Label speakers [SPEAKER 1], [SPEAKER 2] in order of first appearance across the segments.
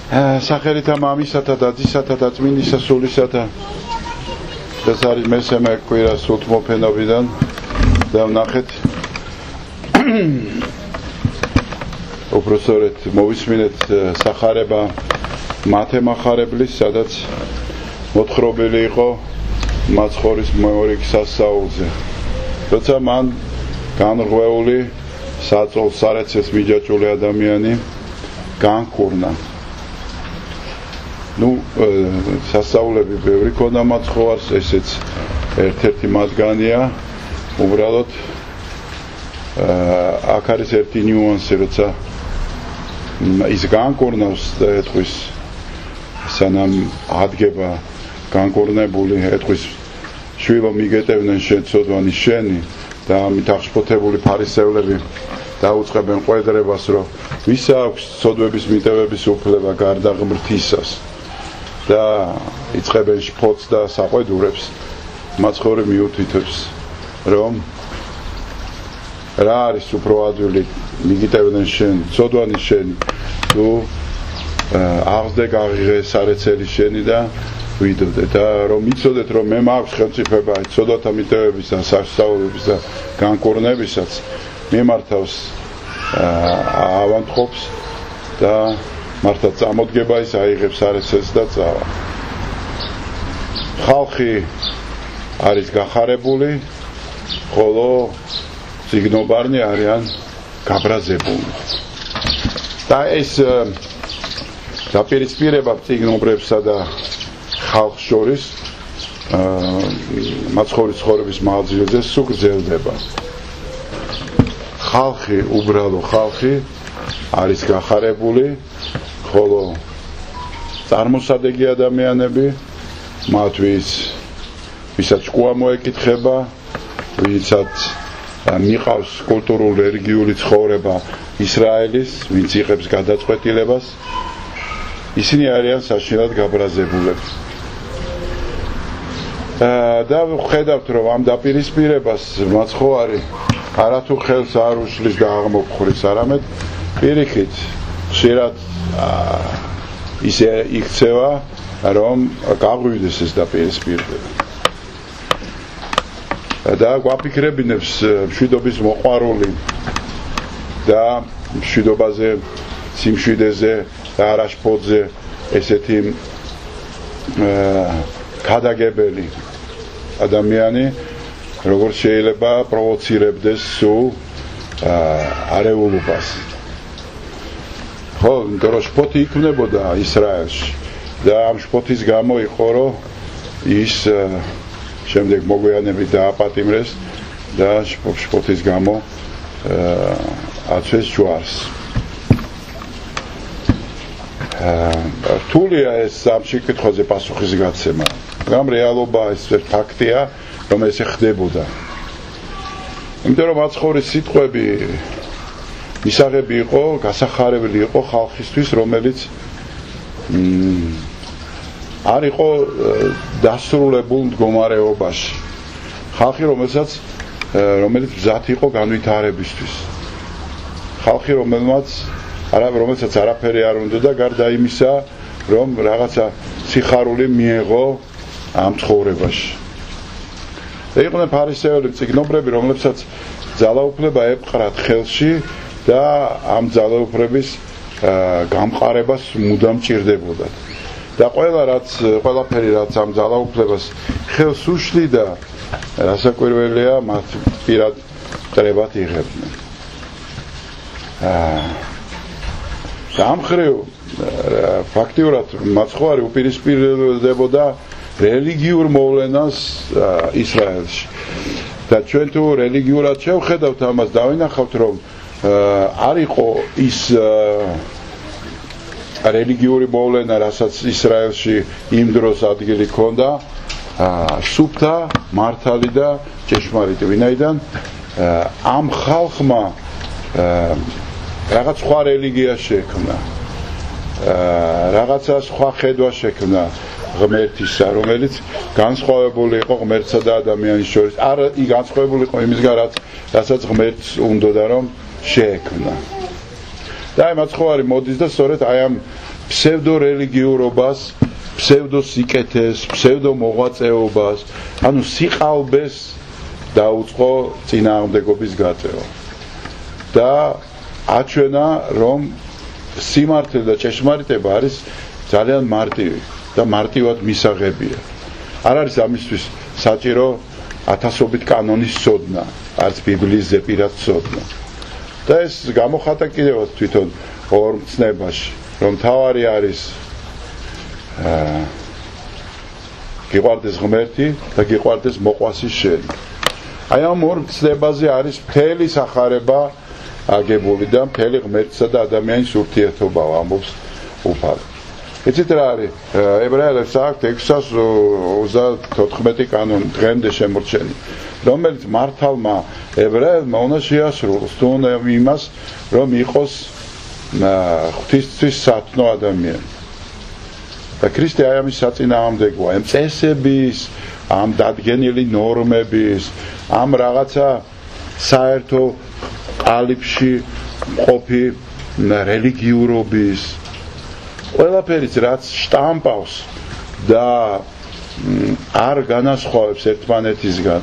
[SPEAKER 1] სახელითა მამისათა და ძისათა და წმინდისა სულისათა ეს არის მესამე კვირა სულთმოფენობიდან და ვნახეთ უпроსორეთ მოვისმინეთ სახარება მათემახარებლის სადაც მოთხრობილი იყო მაცხოვრის მეორე სასაულზე როცა მან განრღვეული საწოლ სარეცეს მიჯაჭული ადამიანი განკურნა სასაულები ბევრი ქონდა მაცხოვარს ესეც ერთ-ერთი მათგანია უბრალოდ აქ არის ერთი ნიუანსი როცა ის განკურნავს და ეთქვის სანამ ადგება განკურნებული ეთქვის შვილო მიგეტევდნენ შენ ცოდვანი შენი და ამით აღშფოთებული ფარისევლები დაუწყებენ ყვედრებას რომ ვისა აქვს ცოდვების მიტევების უფლება გარდა ღმრთისას და იწყებენ შფოთს და საყვედურებს მაცხოვრი მიუთითებს რომ რა არის უფრო ადვილი მიგიტევდნენ შენ ცოდვანი შენი თუ აღზრდე გაღიღე სარეცელი შენი და ვიდოდე და რომ იცოდეთ რომ მე მაქვს ხელმწიფება ცოდვათა მიტევების და სასწაულების და განკურნებისაც მიმართავს ავანტყოფს და მართლა წამოდგება ის აიღებს სარეცელს და წავა ხალხი არის გახარებული ხოლო ციგნობარნი არიან გაბრაზებული და ეს დაპირისპირება ციგნობრებსა და ხალხს შორის მაცხოვრის ცხოვრების მაღაზიაზე სულ გრძელდება ხალხი უბრალო ხალხი არის გახარებული ხოლო წარმოსადეგი ადამიანები მათ ვისაც ჭკუა მოეკითხება ვისაც მიყავს კულტურულ რელიგიური ცხოვრება ისრაელის ვინც იღებს გადაწყვეტილებას ისინი არიან საშინლად გაბრაზებულები და ვხედავთ რომ ამ დაპირისპირებას მაცხოვარი არათუ ხელს არ უშლის და აღმოფხურის არამედ პირიქით ხშირად ისე იქცევა რომ გაღვივდეს ეს დაპირისპირება და გვაფიქრებინებს მშვიდობის მოყვარული და მშვიდობაზე სიმშვიდეზე და არაშფოთზე ესეთი ქადაგებელი ადამიანი როგორც შეიძლება პროვოცირებდეს სულ არეულობას ხო იმიტომ შფოთი იქნებოდა ისრაელში და ამ შფოთის გამო იყო რომ ის შემდეგ მოგვიანებით დააპატიმრეს და შფოთის გამო აცვეს ჯვარს რთულია ეს ამ შეკითხვაზე პასუხის გაცემა მაგრამ რეალობა ეს ფაქტია რომ ესე ხდებოდა იმიტომ რომ მაცხოვრის სიტყვები მისაღები იყო გასახარებელი იყო ხალხისთვის რომელიც არ იყო დასრულებულ მდგომარეობაში ხალხი რომელიც მზად იყო განვითარებისთვის ხალხი რომელსაც არაფერი არ უნდოდა გარდა იმისა რომ რაღაცა სიხარული მიეღო ამ ცხოვრებაში და იყვნენ ფარისევლები წიგნობრები რომლებსაც ძალაუფლება ეპყრათ ხელში და ამ ძალაუფლების გამყარებას მუდამ ჭირდებოდათ და ყველაფერი რაც ამ ძალაუფლებას ხელს უშლიდა რასაკვირველია მათ პირად წრებად იღებდნენ და ამ მხრივ ფაქტიურად მაცხოვარი უპირისპირდებოდა რელიგიურ მოვლენას ისრაელში და ჩვენ თუ რელიგიურად შევხედავთ ამას დავინახავთ რომ არ იყო ის რელიგიური მოვლენა რასაც ისრაელში იმ დროს ადგილი ჰქონდა სუფთა მართალი და ჭეშმარიტი ვინაიდან ამ ხალხმა რაღაც სხვა რელიგია შექმნა რაღაცა სხვა ხედვა შექმნა ღმერთისა რომელიც განსხვავებული იყო ღმერთსა და ადამიანის შორის არ განსხვავებული იყო იმისგან რასაც ღმერთს უნდოდა რომ შეექმნა და აი მაცხოვარი მოდის და სწორედ აი ამ ფსევდორელიგიურობას, ფსევდოსიკეთეს, ფსევდომოღვაწეობას, ანუ სიყალბეს დაუწყო წინააღმდეგობის გაწევა. და აჩვენა, რომ სიმართლე და ჭეშმარიტება არის ძალიან მარტივი და მარტივად მისაღებია. არ არის ამისთვის საჭირო ათასობით კანონის ცოდნა, არც ბიბლიის ზეპირად ცოდნა. და ეს გამოხატა კიდევაც თვითონ ორ მცნებაში, რომ თავარი არის გიყვარდეს ღმერთი და გიყვარდეს მოყვასი შენი. აი ამ ორ მცნებაზე არის მთელი სახარება აგებული და მთელი ღმერთსა და ადამიანის ურთიერთობა ამბობს უფალი. იცით რა არის? ებრაელებს აქვთ 634 კანონი დღემდე შემორჩენილი, რომელიც მართალმა ებრაელმა უნდა შეასრულოს თუნდა იმას, რომ იყოს ღვთისთვის სათნო ადამიანი. და ქრისტე აი ამის საწინააღმდეგოა, ამ წესების, ამ დადგენილი ნორმების, ამ რაღაცა საერთო ყალიბში მყოფი რელიგიურობის ყველაფერიც რაც შტამპავს და არ განასხვავებს ერთმანეთისგან,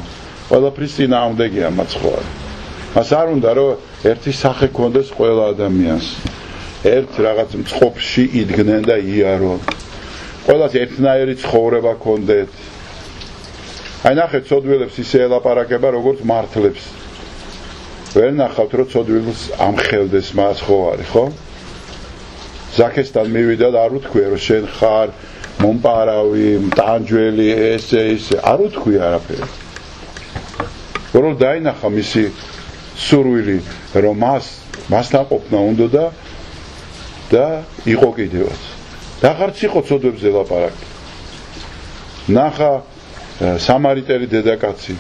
[SPEAKER 1] ყველაფრის წინააღმდეგია მაცხოვარი. მას არ უნდა რომ ერთი სახე ქონდეს ყველა ადამიანს, ერთ რაღაც მწყობში იდგნენ და იარონ, ყველას ერთნაირი ცხოვრება ქონდეთ. აი ნახეთ, ცოდვილებს ისე ელაპარაკება როგორც მართლებს. ვერ ნახავთ რომ ცოდვილს ამხელდეს მაცხოვარი, ხო? ზაქესთან მივიდა და არ უთქვია რომ შენ ხარ მომპარავი, მტანჯველი, ესე არ უთქვია არაფერი. რომ დაინახა მისი სურვილი, რომ მასთან ყოფნა უნდა და იყო კიდევაც. და აღარც იყო ცოდვებზე ლაპარაკი. ნახა სამარიტელი დედაკაცი,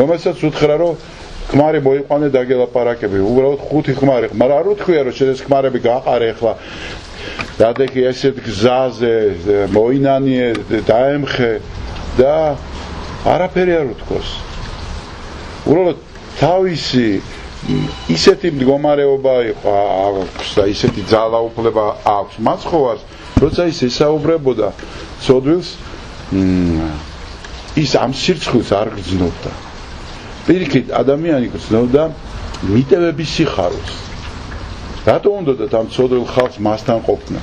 [SPEAKER 1] რომელსაც უთხრა რომ ქმარი მოიყვანე დაგელაპარაკები, უბრალოდ 5 ქმარი, მაგრამ არ უთქვია რომ შენ ეს ქმარები გაყარე ახლა დადექი ესეთ გზაზე, მოინანიე, დაემხე და არაფერი არ უთქვას. უბრალოდ თავისი ისეთი მდგომარეობა იყო აქვს და ისეთი ძალაუფლება აქვს მაცხოვარს, როცა ის ესაუბრებოდა ცოდვილს, ის ამ სირცხვილს არ გრძნობდა. პირიქით ადამიანი გრძნობდა მიტევების სიხარულს. რატო უნდათ ამ ცოდვილ ხალხს მასთან ყოფნა?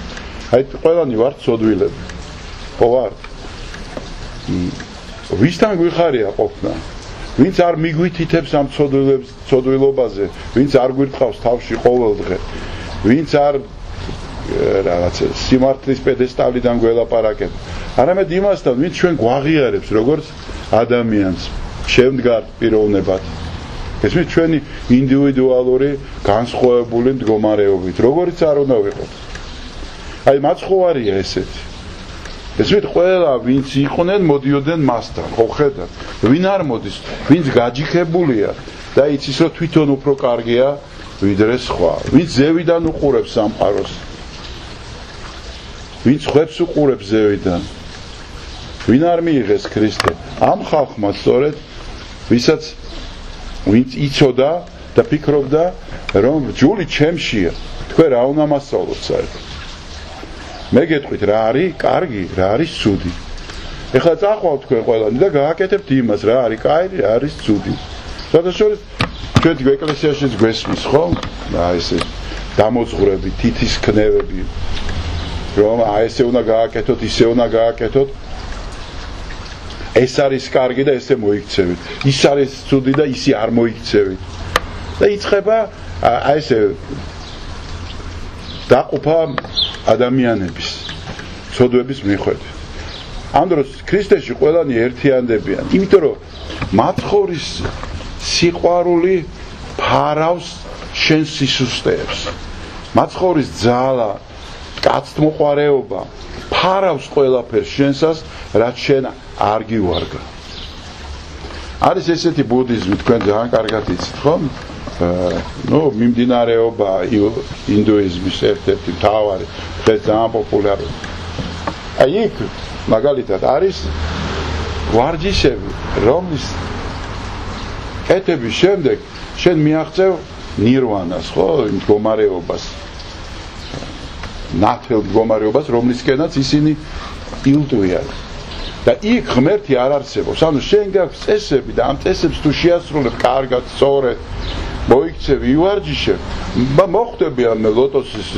[SPEAKER 1] აი ყველანი ვართ ცოდვილები. ხო ვართ? ვისთან გვიხარია ყოფნა? ვინც არ მიგვითითებს ამ ცოდვილობაზე, ვინც არ გვირთყავს თავში ყოველდღე, ვინც არ რაღაცა სიმართლის პედესტალიდან გველაპარაკებს, არამედ იმასთან, ვინც ჩვენ გვაღიარებს როგორც ადამიანს, შემდგარ პიროვნებად. ესმის ჩვენი ინდივიდუალური განსხვავებული მდგომარეობით, როგორც არ უნდა ვიყოთ. აი მაცხოვარია ესეთი. ესმით ყველა ვინც იყვნენ მოდიოდნენ მასთან, ხო ხედავთ? ვინ არ მოდის, ვინც გაჯიქებულია და იცის რომ თვითონ უფრო კარგია ვიდრე სხვა, ვინც ზევიდან უყურებს სამყაროს, ვინც ხვებს უყურებს ზევიდან. ვინ არ მიიღეს ქრისტე? ამ ხალხმა სწორედ ვისაც ვინც იცოდა და ფიქრობდა რომ ჯული ჩემშია, თქვენ რა უნდა მასწავლოთ საერთოდ? მე გეტყვით რა არის კარგი, რა არის ცუდი. ეხლა წაყვალთ თქვენ ყველანი და გააკეთებთ იმას, რა არის კარგი, რა არის ცუდი. სადაშორის ჩვენ ეკლესიაშიც გვესმის, ხო? აი ესე დამოძღვრები, თითის ქნევები, რომ აი ესე უნდა გააკეთოთ, ისე უნდა გააკეთოთ. ეს არის კარგი და ესე მოიქცევით. ის არის ცუდი და ისი არ მოიქცევით. და იწყება აი ესე დაყოფა ადამიანების ცოდვების მიხედვით. ამ დროს ქრისტეში ყველანი ერთიანდებიან, იმიტომ რომ მაცხოვრის სიყვარული ფარავს შენ სისუსტეებს. მაცხოვრის ძალა, კაცთმოყვარეობა ფარავს ყველაფერს შენსას, რაც შენ არ გივარგა. არის ესეთი ბუდიზმი, თქვენ ძალიან კარგად იცით, ხო? მიმდინარეობა ინდუიზმის ერთ-ერთი მთავარი, ძალიან პოპულარული. აი იქ მაგალითად არის ვარჯიშები, რომლის კეთების შემდეგ შენ მიაღწევ ნირვანას, ხო, იმ მდგომარეობას. ნათელ მდგომარეობას, რომლისკენაც ისინი ილტვიან. და იქ ღმერთი არ არსებობს. ანუ შენ გაქვს წესები და ამ წესებს თუ შეასრულებ კარგად, სწორედ, მოიქცევი, ივარჯიშებ, მოხვდები ამ ლოტოსის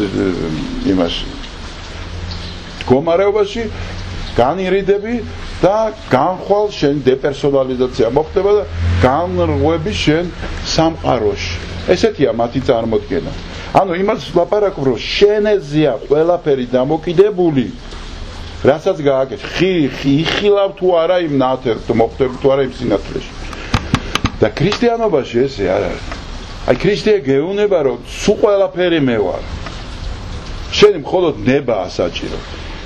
[SPEAKER 1] იმაში. მდგომარეობაში განირიდები და განხვალ შენ დეპერსონალიზაცია მოხდება და განრღვევი შენ სამყაროში. ესეთია მათი წარმოდგენა. ანუ იმას ლაპარაკობ, რომ შენეზეა ყველაფერი დამოკიდებული, რასაც გააკეთე, იხილავ თუ არა იმ ნათელს, თუ მოხდები თუ არა იმ სინათლეში. და ქრისტიანობაში ესე არ არის. აი ქრისტე გეუბნება, რომ სულ ყველაფერი მე ვარ. შენი მხოლოდ ნებაა საჭირო.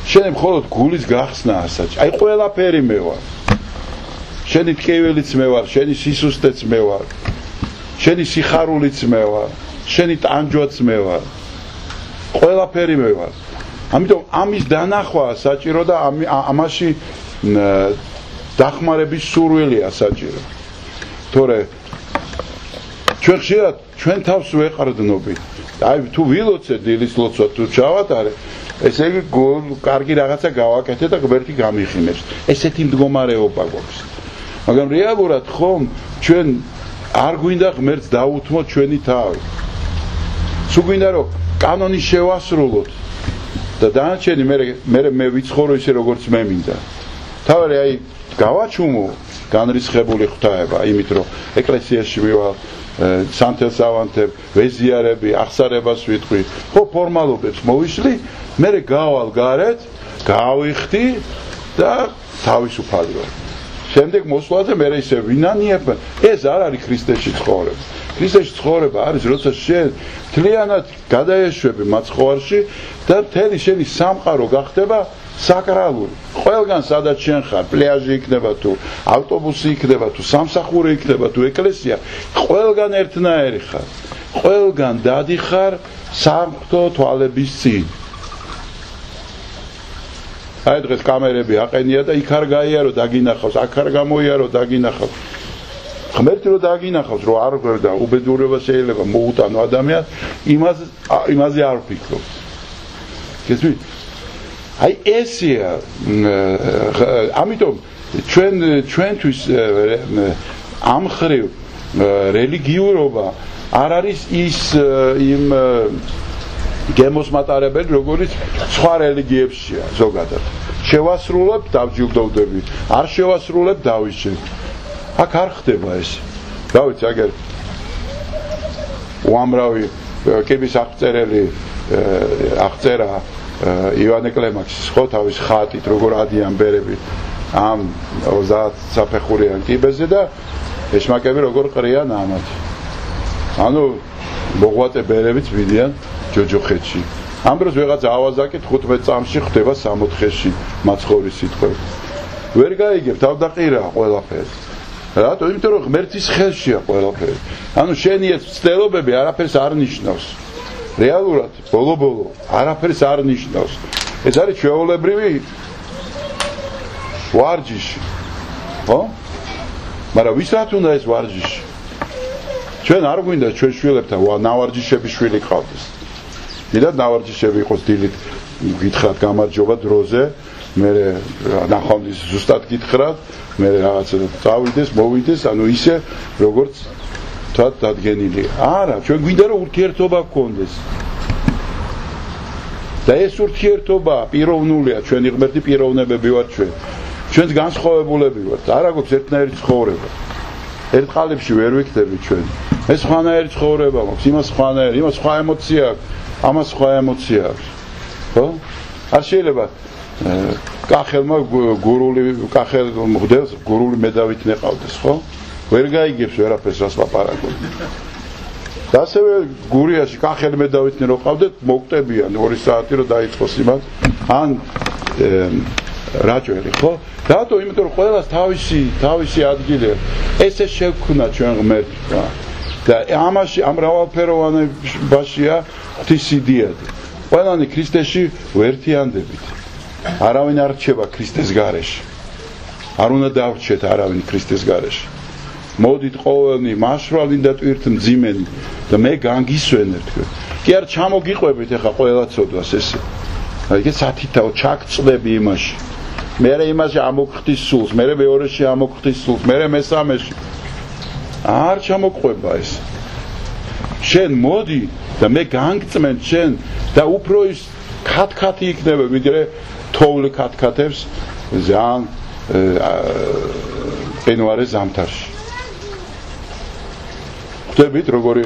[SPEAKER 1] შენი მხოლოდ გულის გახსნაა საჭირო. აი ყველაფერი მე ვარ. შენი ტკივილიც მე ვარ, შენი სისუსტეც მე ვარ. შენი სიხარულიც მე ვარ. შენი ტანჯვაც მე ვარ. ყველაფერი მე ვარ. ამიტომ ამის დანახვაა საჭირო და ამაში დახმარების სურვილია საჭირო. თორე ჩვენ ხშირად ჩვენ თავს ვეყრდნობით. აი თუ ვილოცე დილის ლოცვა თუ ჩავატარე, ესე იგი კარგი რაღაცა გავაკეთე და ღმერთი გამიხინებს. ესეთი მდგომარეობა გვაქვს. მაგრამ რეალურად ხომ ჩვენ არ გვინდა ღმერთს დაუთმოთ ჩვენი თავი. სულ გვინდა რომ კანონი შევასრულოთ და დანარჩენი მე ვიცხოვრო ისე როგორც მე მინდა. თავი აი გავაჩუმო განრისხებული ღვთაება, იმით რომ ეკლესიაში მივალ, სანთელს ავანთებ, ვეზიარები, აღსარებას ვიტყვი, ხო ფორმალობებს მოვიშლი, მე გავალ გარეთ, გავიხდი და თავისუფალი ვარ. შემდეგ მოსვლაზე მე ისე ვინანიებ, ეს არ არის ქრისტეში ცხოვრება. ქრისტეში ცხოვრება არის, როცა შენ მთლიანად გადაეშვები მაცხოვარში და მთელი შენი სამყარო გახდება საკრალური. ყველგან სადაც შენ ხარ, პლაჟი იქნება თუ ავტობუსი იქნება თუ სამსახური იქნება თუ ეკლესია, ყველგან ერთნაირი ხარ. ყველგან დადიხარ სამღვთო თვალების წინ. აი დღეს კამერები აყენია და იქ არ გაიარო დაგინახავს, აქ არ გამოიარო დაგინახავს. ღმერთი რომ დაგინახავს, რომ არ გვერდა უბედურება შეიძლება მოუტანო ადამიანს, იმაზე არ ვფიქრობ. გესმით? აი ესეა, ამიტომ ჩვენთვის ამ ხრივ რელიგიურობა არ არის ის იმ გემოსმატარებელი, როგორც სხვა რელიგიებშია ზოგადად. შევასრულებ, დავჯილდოვდები, არ შევასრულებ, დავიშენ. აქ არ ხდება ეს. რა ვიცი, აგერ უამრავი კიბის აღწერელი აღწერა ივანე კლემაკის ხო თავის ხატით როგორ ადიან ბერები ამ 30 საფეხურიან კიბეზე და ეშმაკები როგორ ყრიან ამათ. ანუ მოღვაწე ბერებიც ვიდიან ჯოჯოხეთში. ამ დროს ვიღაც ავაზაკით 15 წამში ხდება 64-ში მაცხოვრის სიტყვები. ვერ გაიგებ თავდაყირა ყველაფერი. რატო? იმიტომ რომ ღმერთის ხელშია ყველაფერი. ანუ შენი ეს ცდილობები არაფერს არ ნიშნავს. რეალურად ბოლო-ბოლო არაფერს არ ნიშნავს. ეს არის ჩვეულებრივი ვარჯიში. ხო? მაგრამ ვისაც უნდა ეს ვარჯიში? ჩვენ არ გვინდა ჩვენ შვილებთან ნავარჯიშების შვილი ყავდეს. დიდად ნავარჯიშები იყოს დილით გითხრათ გამარჯობა დროზე, მე ნახვამდის ზუსტად გითხრათ, მე რაღაც წავიდეს, მოვიდეს, ანუ ისე როგორც თქვათ დადგენილი. არა, ჩვენ გვინდა რომ ურთიერთობა გქონდეს. და ეს ურთიერთობა პიროვნულია, ჩვენი ღმერთი პიროვნებები ვართ ჩვენ. ჩვენს განსხვავებულები ვართ, არა გვაქვს ერთნაირი ცხოვრება. ერთ ყალიბში ვერ ვიქნები ჩვენ. ეს სხვანაირი ცხოვრება მაქვს, იმას სხვანაირი, იმას სხვა ემოცია აქვს, ამას სხვა ემოცია აქვს. ხო? არ შეიძლება კახელმა კახელ მღვდელს გურული მედავით ნეყავდეს, ხო? ვერ გაიგებს ვერაფერს რას ლაპარაკობ. და ასევე გურიაში კახელ მედავით ნეყავდეთ, მოგტებიან 2 საათი რომ დაიწყოს იმას, ან რაჭველი, ხო? რატო? იმიტომ რომ ყველას თავისი ადგილი ესე შეგვქნა ჩვენ ღმერთმა. და ამაში ამ მრავალფეროვანებაშია ღვთის სიდიადი. ყველანი ქრისტეში ვერთიანდებით. არავინ არ რჩება ქრისტეს გარეშე. არ უნდა დავრჩეთ არავინ ქრისტეს გარეშე. მოდით ყოველნი მაშრალინ და ტვირთ მძიმენი და მე განგისვენებ თქვენ. კი არ ჩამოგიყვებით ეხა ყველა ცოდვას ესე. აი სათითაო ჩაგწდები იმაში. მერე იმაში ამოგხდის სულს, მერე მეორეში ამოგხდის სულს, მერე მესამეში. არ ჩამოყვება ეს. შენ მოდი და მე განგწმენ შენ და უფრო ის ქათქათი იქნება, ვიდრე თოვლი ქათქათებს ზან ყინვარე ზამთარში. ხვდებით როგორი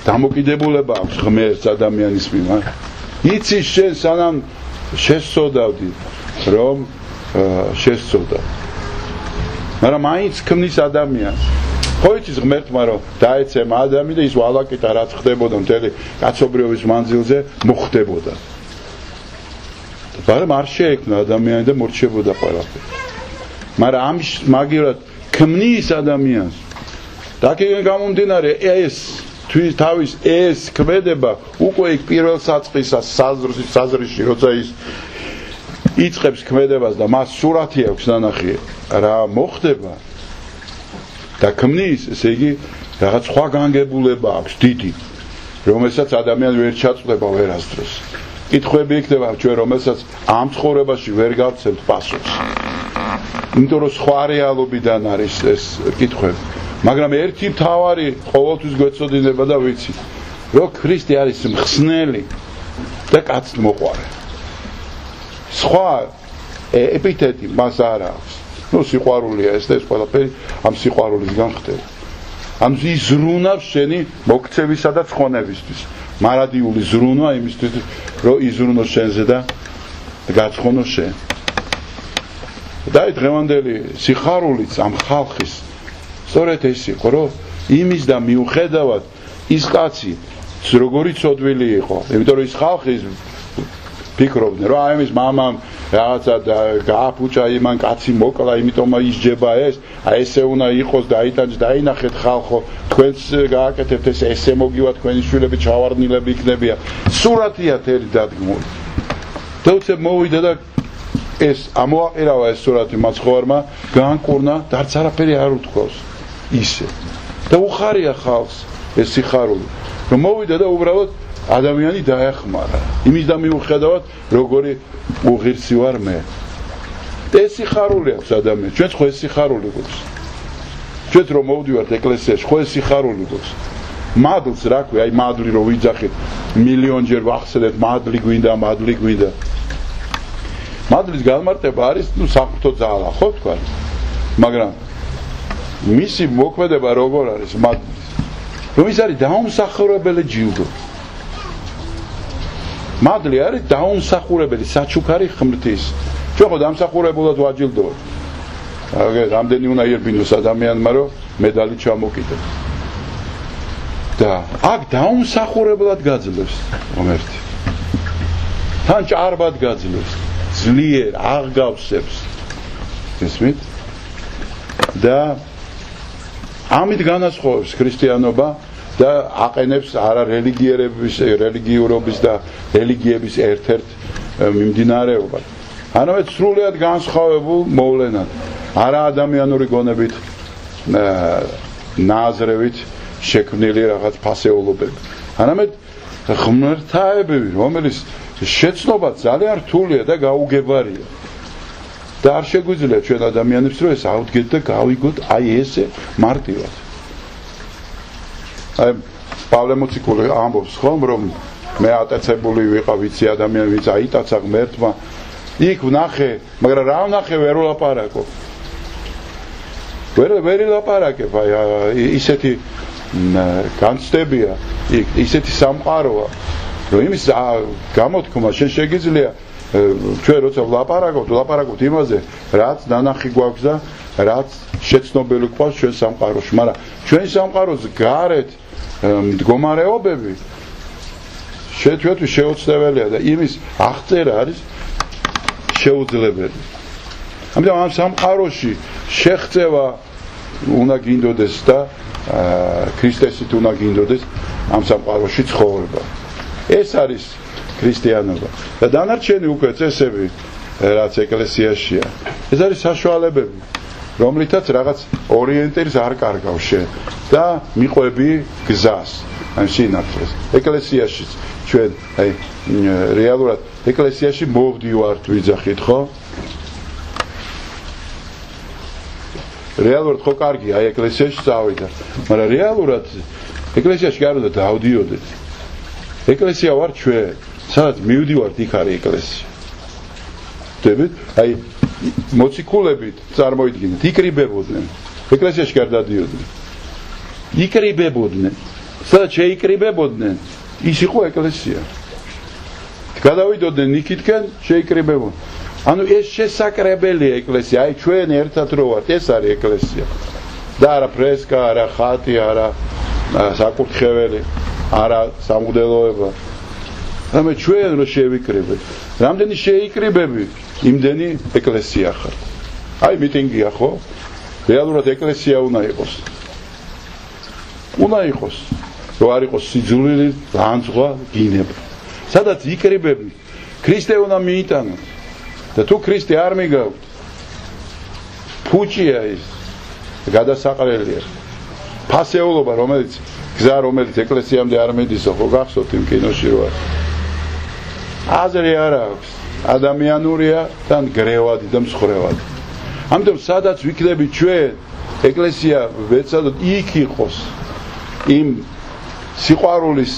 [SPEAKER 1] დამოკიდებულება აქვს ღმერთს ადამიანის მიმართ. იცი შენ სანამ შესწოდავდი რომ შესწოდავ. მაგრამ მაინც ქმნის ადამიანს. ხო იცის ღმერთმა რომ დაეცემა ადამი და ის ვალაკიტა რაც ხდებოდა მთელი კაცობრიობის მანძილზე მოხდებოდა. მაგრამ არ შეექმნა ადამიანი და მორჩებოდა ყველაფერი. მაგრამ ამის მაგივრად ქმნის ადამიანს. და აქედან გამომდინარე ეს თავის ეს ქმედება უკვე იქ პირველ საწყისას საზრში როცა ის იწყებს ქმედებას და მას სურათი აქვს ნანახი რა მოხდება და ქმნის, ესე იგი რაღაც სხვა განგებულება აქვს დიდი, რომელსაც ადამიანი ვერ ჩაწყვეტება ვერასდროს. კითხვები იქნება ჩვენ, რომელსაც ამ ცხოვრებაში ვერ გავცემთ პასუხს. იმიტომ რომ სხვა რეალობიდან არის ეს კითხვები. მაგრამ ერთი მთავარი ყოველთვის გვეწოდინება და ვიცი, რომ ქრისტე არის მხსნელი და კაცთმოყვარე. სხვა ეპითეტი მას არ აქვს. სიყვარულია ეს და ეს ყველაფერი ამ სიყვარულისგან ხდება. ამ იზრუნავს შენი მოქცევისა და ცხონებისთვის. მარადიული ზრუნვა იმისთვის, რომ იზრუნოს შენზე და გაცხონოს შენ. და დღევანდელი სიხარულიც ამ ხალხის სწორედ ეს იყო, რომ იმის და მიუხედავად ის კაცი როგორი ცოდვილი იყო, იმიტომ რომ ის ხალხი ფიქრობდნენ, რომ აი ამის მამამ რაღაცა გააფუჭა იმან კაცი მოკლა, იმიტომ ისჯება ეს, აი ესე უნდა იყოს და აიტანჯ დაინახეთ ხალხო, თქვენს გააკეთებთ ესე მოგივა თქვენი შვილები ჩავარდნილები იქნებიან. სურათია თერი დადგმული. და უცებ მოვიდა და ეს ამოაყირავა ეს სურათი მაცხოვარმა, გაანკურნა და არც არაფერი არ უთქვავს ისე. და უხარია ხალხს ეს სიხარული, რომ მოვიდა და უბრალოდ ადამიანი დაეხმარა. იმის და მიუხედავად როგორი უღირსი ვარ მე. ეს სიხარული აქვს ადამიანს. ჩვენც ხო ეს სიხარული გვაქვს. ჩვენც რომ მოვდივართ ეკლესიაში, ხო ეს სიხარული გვაქვს. მადლს რა ქვია, აი მადლი რომ ვიძახით, მილიონჯერ ვახსენებთ, მადლი გვინდა, მადლი გვინდა. მადლის განმარტება არის, საფრთხო ძალა, ხო თქვა? მაგრამ მისი მოქმედება როგორ არის მადლის? რომ ის არის დაუმსახურებელი ჯილდო. მადლი არის დაუმსახურებელი საჩუქარი ღმრთის. ჩვენ ხო დამსახურებულად ვაჯილდოვთ. რამდენი უნდა იერბინოს ადამიანმა რომ მედალი ჩამოკიდოს. და აქ დაუმსახურებლად გაძლევს ღმერთი. თან ჭარბად გაძლევს. ძლიერ აღგავსებს. ისმით? და ამით განასხვავებს ქრისტიანობა და აყენებს არა რელიგიურობის და რელიგიების ერთ-ერთ მიმდინარეობად. არამედ სრულიად განსხვავებულ მოვლენად. არა ადამიანური გონებით, ნაზრევით შექმნილი რაღაც ფასეულობები. არამედ ღმერთაებები, რომელიც შეცნობა ძალიან რთულია და გაუგებარია. და არ შეგვიძლია ჩვენ ადამიანებს რომ ეს ავდგეთ და გავიგოთ აი ესე მარტივად. აი პავლე მოციქული ამბობს ხომ რომ მე ატაცებული ვიყავ ვიცი ადამიანი ვინც აიტაცა ღმერთმა იქ ვნახე მაგრამ რა ვნახე ვერ ვლაპარაკო ვერ ვლაპარაკებ აი ისეთი განცდებია იქ ისეთი სამყაროა რომ იმის გამოთქმა შენ შეგიძლია ჩვენ როცა ვლაპარაკობთ იმაზე რაც ნანახი გვაქვს და რაც შეცნობილი გვყავს ჩვენ სამყაროში მაგრამ ჩვენ სამყაროს გარეთ მდგომარეობები შეუძლებელია და იმის აღწერა არის შეუძლებელი. ამიტომ ამ სამყაროში შეხწევა უნდა გინდოდეს და ქრისტესით უნდა გინდოდეს ამ სამყაროში ცხოვრება. ეს არის ქრისტიანობა. და დანარჩენი უკვე წესები რაც ეკლესიაშია. ეს არის საშუალებები. რომლითაც რაღაც ორიენტირს არ კარგავს შენ და მიყვები გზას ან სინათლეს ეკლესიაში ჩვენ აი რეალურად ეკლესიაში მოვდივართ ვიძახით ხო რეალურად ხო კარგია აი ეკლესიაში წავიდა მაგრამ რეალურად ეკლესიაში არ უნდა დავდიოდეთ ეკლესია ვარ ჩვენ სადაც მივდივართ იქ არის ეკლესია დებით აი მოციქულებით წარმოიდგინეთ იკრიბებოდნენ ეკლესიაში არ დადიოდნენ იკრიბებოდნენ სადაც შეიკრიბებოდნენ ის იყო ეკლესია გადავიდოდნენ იქითკენ შეიკრიბებოდნენ ანუ ეს შესაკრებელია ეკლესია აი ჩვენ ერთად რო ვართ ეს არის ეკლესია და არა ფრესკა არა ხატი არა საკურთხეველი არა სამღვდელოება რამე ჩვენ რო შევიკრიბეთ რამდენი შეიკრიბები იმდენი ეკლესია ხარ აი მიტინგია ხო რეალურად ეკლესია უნდა იყოს რო არ იყოს სიძულვილი განძღვა გინება სადაც იკრიბები ქრისტე უნდა მიიტანოს და თუ ქრისტე არ მიგავთ ფუჭია ის გადასაყრელია ფასეულობა რომელიც გზა რომელიც ეკლესიამდე არ მიდისო ხო გახსოვთ იმ კინოში რო აზრი არ აქვს ადამიანურია თან გრევადი და მსხრევადი ამიტომ სადაც ვიქნები ჩვენ ეკლესია ვეცადოთ იქ იყოს იმ სიყვარულის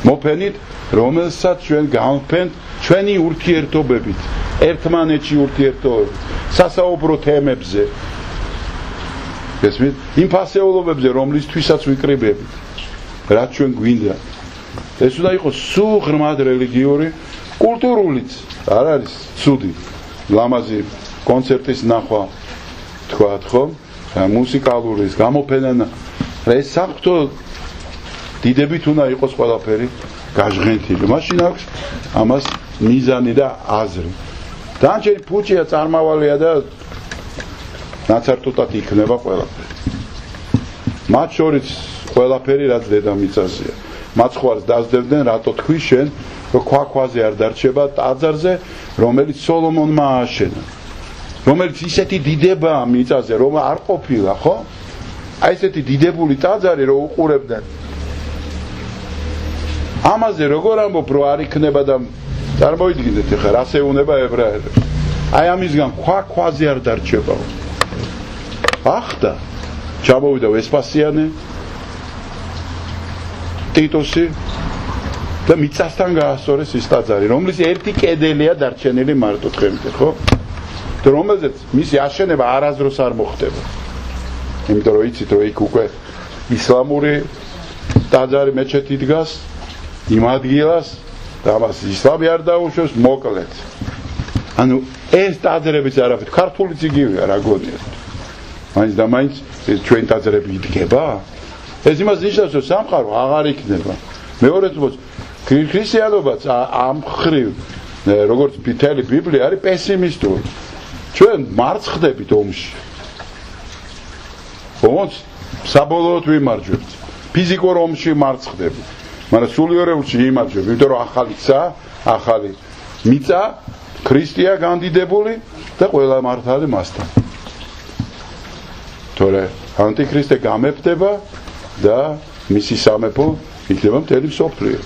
[SPEAKER 1] მოფენით რომელსაც ჩვენ გავფენთ ჩვენი ურთიერთობებით ერთმანეთში ურთიერთობებით სასაუბრო თემებზე გესმით იმ ფასეულობებზე რომლისთვისაც ვიკრიბებით რაც ჩვენ გვინდა ეს უნდა იყოს სულ ღრმად რელიგიური კულტურულიც არ არის ცუდი ლამაზი კონცერტის ნახვა თქვათ ხო მუსიკალურის გამოფენა ეს საფრთხო დიდებით უნდა იყოს ყველაფერი გაჟღენთილი მაშინ აქვს ამას მიზანი და აზრი დანარჩენი ფუჭია წარმავალია და ნაცარტუტად იქნება ყველაფერი მათ შორის ყველაფერი რაც დედამიწაზეა მათ ხوارს დაძდებდნენ რატო თქვი შენ რომ ქვაქვაზე არ დარჩება ტაძარზე რომელიც სოლომონმა ააშენა რომელიც ისეთი დიდებაა მიწაზე რომ არ ყოფილა ხო აი ესეთი დიდებული ტაძარი რო უყურებდნენ ამაზე როგორ ამბობ რომ არ იქნება და წარმოიდგინეთ ახლა რას ეუნება ებრაელებს აი ამისგან ქვაქვაზე არ დარჩებაო ახდა ჩამოვიდა ვესპასიანე ტიტუსი და მიწასთან გაასწორეს ის ტაძარი რომლის ერთი კედელია დარჩენილი მარტო დღემდე ხო და რომელზეც მისი აშენება არასდროს არ მოხდება იმიტომ რომ იცით რომ იქ უკვე ისლამური ტაძარი მეჩეთი დგას იმ ადგილას და მას ისლამი არ დაუშვებს მოკლედ ანუ ეს ტაძრებიც არაფერ ქართულიც იგივეა რა გონიათ მაინც და მაინც ჩვენ ტაძრები იდგება ეს იმას ნიშნავს რომ სამყარო აღარ იქნება მეორედ ქრისტიანობაც ამ ხრივ როგორც მთელი ბიბლია არის პესიმისტური ჩვენ მარცხდებით ომში ომს საბოლოოდ ვიმარჯვებთ ფიზიკურ ომში მარცხდებით მაგრამ სულიორეულში იმარჯვებ იმიტომ რომ ახალი მიწა ქრისტეა განდიდებული და ყველა მართალი მასთან თორე ანტიქრისტე გამეფდება და მისი სამეფო იქნება მთელი მსოფლიო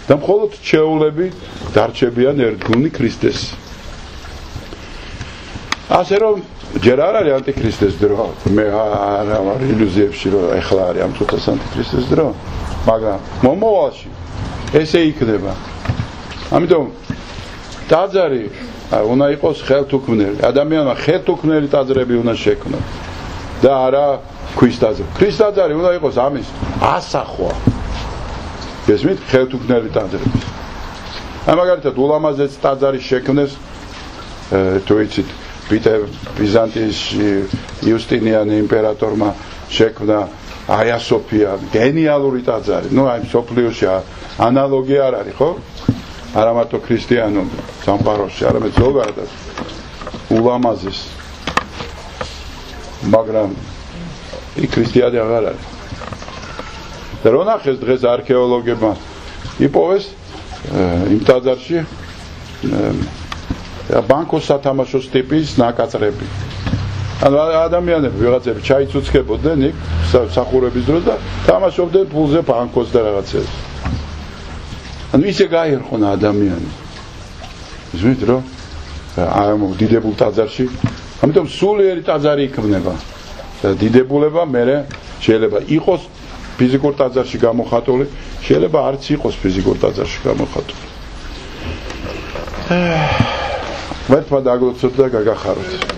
[SPEAKER 1] და მხოლოდ ჩეულები დარჩებიან ერთგული ქრისტეს ასე რომ ჯერ არ არის ანტიქრისტეს დრო მე არ ვარ ილუზიებში რომ ეხლა არის ამ წუთას ანტიქრისტეს დრო მაგრამ მომავალში ესე იქნება ამიტომ ტაძარი უნდა იყოს ხელთუქმნელი ადამიანმა ხელთუქმნელი ტაძრები უნდა შექმნას და არა ქვის ტაძარი ქვის ტაძარი უნდა იყოს ამის ასახვა გესმით ხელთუქმნელი ტაძრები აი მაგალითად ულამაზეს ტაძარი შექმნეს თუ იცით ბიზანტიის იუსტინიანე იმპერატორმა შექმნა აია სოფია გენიალური ტაძარი ნუ აი სოფლიოში ანალოგი არ არის ხო არა მარტო ქრისტიანულ სამყაროში არამედ ზოგადად ულამაზეს მაგრამ იქ ქრისტიანი აღარ არის და რო ნახეს დღეს არქეოლოგებმა იპოვეს იმ ტაძარში ბანკოს სათამაშოს ტიპის ნაკაწრები ანუ ადამიანები ვიღაცები ჩაიცუცქებოდნენ იქ სახურების დროს და თამაშობდნენ ფულზე ბანკოს და რაღაცებს. ანუ ისე გაერხონა ადამიანი. ისმით რომ ამ დიდებულ ტაძარში, ამიტომ სულიერი ტაძარი იქმნება. და დიდებულება მერე შეიძლება იყოს ფიზიკურ ტაძარში გამოხატული, შეიძლება არც იყოს ფიზიკურ ტაძარში გამოხატული. ვერთმა დაგლოცოთ და გაგახაროთ.